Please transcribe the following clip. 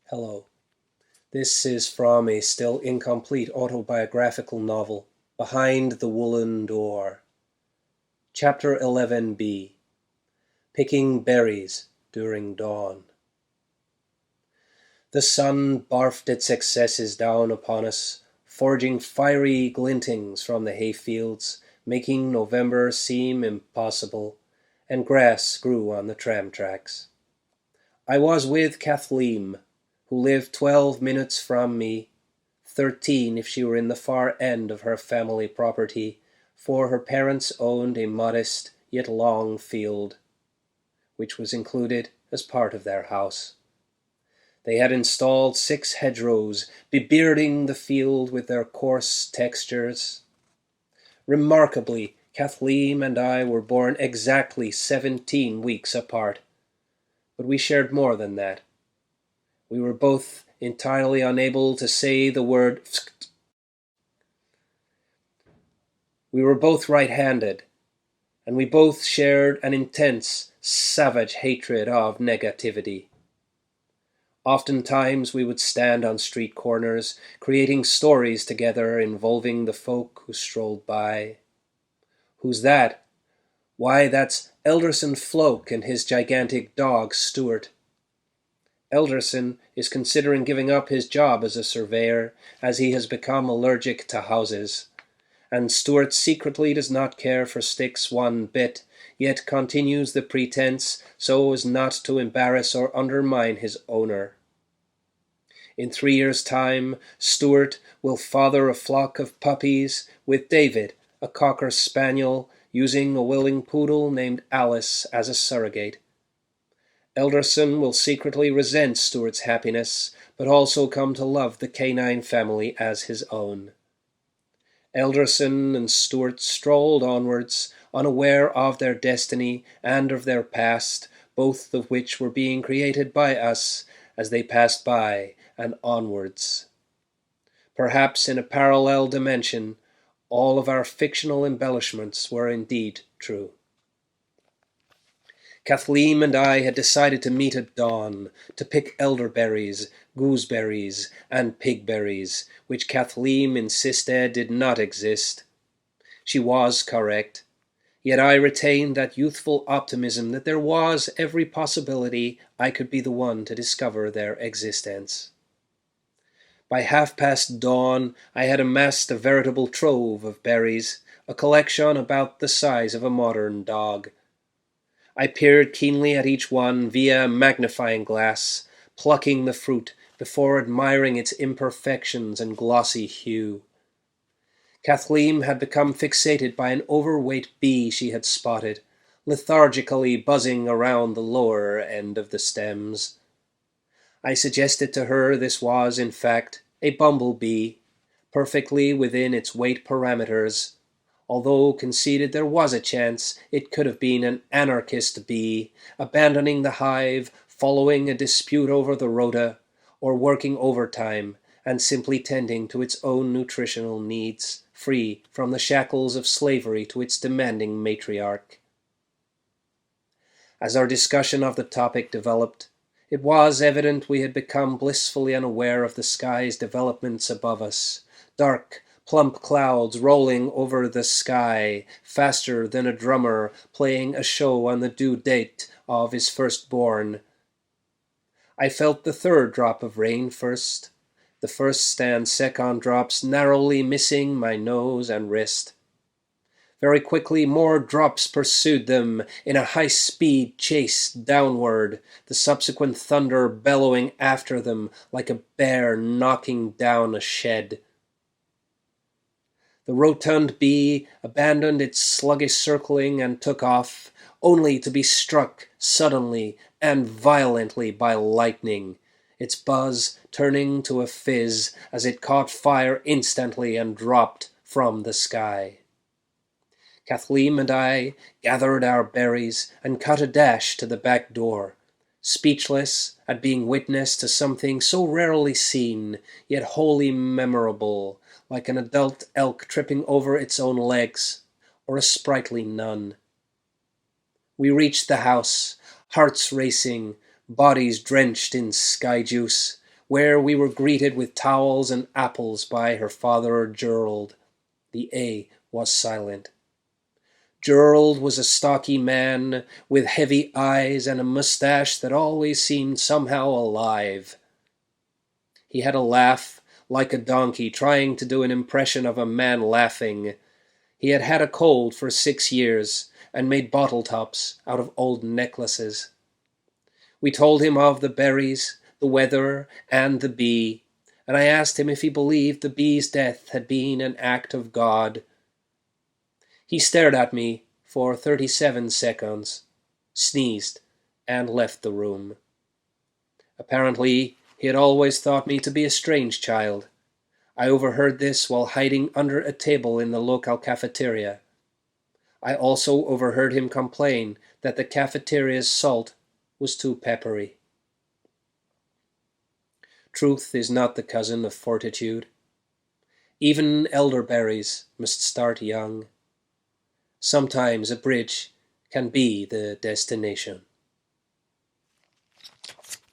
Hello. This is from a still incomplete autobiographical novel, Behind the Woollen Door. Chapter 11b. Picking Berries During Dawn. The sun barfed its excesses down upon us, forging fiery glintings from the hayfields, making November seem impossible, and grass grew on the tram tracks. I was with Kathleen, who lived 12 minutes from me, 13 if she were in the far end of her family property, for her parents owned a modest yet long field, which was included as part of their house. They had installed 6 hedgerows, bebearding the field with their coarse textures. Remarkably, Kathleen and I were born exactly 17 weeks apart, but we shared more than that. We were both entirely unable to say the word "fskt." We were both right-handed, and we both shared an intense, savage hatred of negativity. Oftentimes we would stand on street corners, creating stories together involving the folk who strolled by. Who's that? Why, that's Elderson Floke and his gigantic dog, Stuart. Elderson is considering giving up his job as a surveyor, as he has become allergic to houses. And Stuart secretly does not care for sticks one bit, yet continues the pretense so as not to embarrass or undermine his owner. In 3 years' time, Stuart will father a flock of puppies with David, a cocker spaniel, using a willing poodle named Alice as a surrogate. Elderson will secretly resent Stuart's happiness, but also come to love the canine family as his own. Elderson and Stuart strolled onwards, unaware of their destiny and of their past, both of which were being created by us as they passed by and onwards. Perhaps in a parallel dimension, all of our fictional embellishments were indeed true. Kathleen and I had decided to meet at dawn, to pick elderberries, gooseberries, and pigberries, which Kathleen insisted did not exist. She was correct, yet I retained that youthful optimism that there was every possibility I could be the one to discover their existence. By dawn, I had amassed a veritable trove of berries, a collection about the size of a modern dog. I peered keenly at each one via a magnifying glass, plucking the fruit before admiring its imperfections and glossy hue. Kathleen had become fixated by an overweight bee she had spotted, lethargically buzzing around the lower end of the stems. I suggested to her this was, in fact, a bumblebee, perfectly within its weight parameters, although conceded there was a chance it could have been an anarchist bee, abandoning the hive, following a dispute over the rota, or working overtime and simply tending to its own nutritional needs, free from the shackles of slavery to its demanding matriarch. As our discussion of the topic developed, it was evident we had become blissfully unaware of the sky's developments above us, dark, plump clouds rolling over the sky faster than a drummer playing a show on the due date of his firstborn. I felt the 3rd drop of rain first, the first and second drops narrowly missing my nose and wrist. Very quickly more drops pursued them in a high-speed chase downward, the subsequent thunder bellowing after them like a bear knocking down a shed. The rotund bee abandoned its sluggish circling and took off, only to be struck suddenly and violently by lightning, its buzz turning to a fizz as it caught fire instantly and dropped from the sky. Kathleen and I gathered our berries and cut a dash to the back door, speechless at being witness to something so rarely seen, yet wholly memorable, like an adult elk tripping over its own legs, or a sprightly nun. We reached the house, hearts racing, bodies drenched in sky juice, where we were greeted with towels and apples by her father Gerald. The A was silent. Gerald was a stocky man with heavy eyes and a moustache that always seemed somehow alive. He had a laugh like a donkey trying to do an impression of a man laughing. He had had a cold for 6 years and made bottle tops out of old necklaces. We told him of the berries, the weather, and the bee, and I asked him if he believed the bee's death had been an act of God. He stared at me for 37 seconds, sneezed, and left the room. Apparently, he had always thought me to be a strange child. I overheard this while hiding under a table in the local cafeteria. I also overheard him complain that the cafeteria's salt was too peppery. Truth is not the cousin of fortitude. Even elderberries must start young. Sometimes a bridge can be the destination.